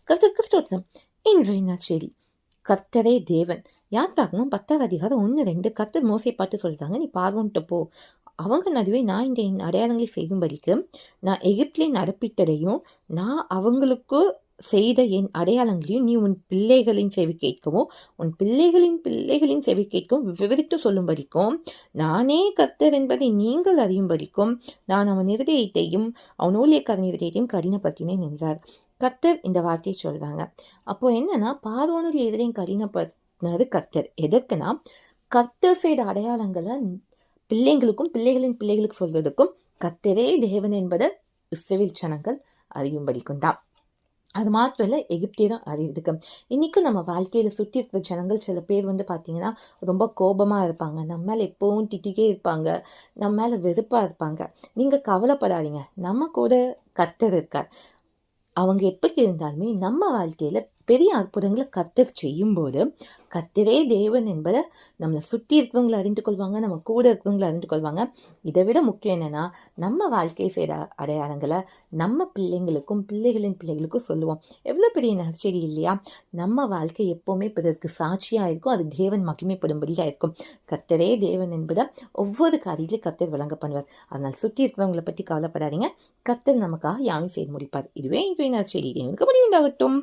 கர்த்தருக்கு ஸ்தோத்திரம். இன்றைய நற்செய்தி, கர்த்தரே தேவன். யாத்ராகமம் 10 அதிகாரம் 1-2. கர்த்தர் மோசே பார்த்து சொல்றாங்க, நீ பார்வோன்ட்ட போ, அவங்க நடுவே நான் இந்த என் அடையாளங்களை செய்யும்படிக்கு நான் எகிப்திலே நடப்பித்ததையும் நான் அவங்களுக்கு செய்த என் அடையாளங்களையும் நீ உன் பிள்ளைகளின் செவி கேட்கவும் உன் பிள்ளைகளின் பிள்ளைகளின் செவி கேட்கவும் விவரித்து சொல்லும்படிக்கும் நானே கர்த்தர் என்பதை நீங்கள் அறியும்படிக்கும் நான் அவன் இருதயத்தையும் அவன் ஊழியக்காரன் இருதயத்தையும் கடினப்படுத்தினேன் என்றார். கர்த்தர் இந்த வார்த்தையை சொல்றாங்க. அப்போ என்னன்னா, பார்வோனுடைய இதயம் கடினப்படுத்தினது கர்த்தர். எதற்குனா, கர்த்தர் செய்த அடையாளங்களை பிள்ளைங்களுக்கும் பிள்ளைகளின் பிள்ளைகளுக்கு சொல்வதற்கும் கர்த்தரே தேவன் என்பதை இஸ்ரவேல் ஜனங்கள் அறியும்படிக்கும் தான். அது மாத்திரம் இல்லை, எகிப்தியரும் அறியுதுக்கு. இன்றைக்கும் நம்ம வாழ்க்கையில் சுற்றி இருக்கிற ஜனங்கள் சில பேர் பார்த்தீங்கன்னா ரொம்ப கோபமாக இருப்பாங்க, நம்ம மேலே எப்போவும் திட்டிகிட்டே இருப்பாங்க, நம்ம மேலே வெறுப்பாக இருப்பாங்க. நீங்கள் கவலைப்படாதீங்க, நம்ம கூட கர்த்தர் இருக்கார். அவங்க எப்படி இருந்தாலுமே நம்ம வாழ்க்கையில் பெரிய அற்புதங்களை கர்த்தர் செய்யும்போது கர்த்தரே தேவன் என்பதை நம்மளை சுற்றி இருக்கிறவங்களை அறிந்து கொள்வாங்க, நம்ம கூட இருக்கிறவங்களை அறிந்து கொள்வாங்க. இதை விட முக்கியம் என்னென்னா, நம்ம வாழ்க்கையை செய்கிற அடையாளங்களை நம்ம பிள்ளைங்களுக்கும் பிள்ளைகளின் பிள்ளைகளுக்கும் சொல்லுவோம். எவ்வளோ பெரிய நற்செய்தி இல்லையா? நம்ம வாழ்க்கை எப்போவுமே பிறருக்கு சாட்சியாக இருக்கும், அது தேவன் மகிமைப்படும்படியாக இருக்கும். கர்த்தரே தேவன் என்பதை ஒவ்வொரு காரியத்திலும் கர்த்தர் விளங்க பண்ணுவார். அதனால் சுற்றி இருக்கிறவங்களை பற்றி கவலைப்படாதீங்க, கர்த்தர் நமக்காக யாவை செய்து முடிப்பார். இதுவே இன்றைய நற்செய்தி. தேவனுக்கு மகிமை உண்டாகட்டும்.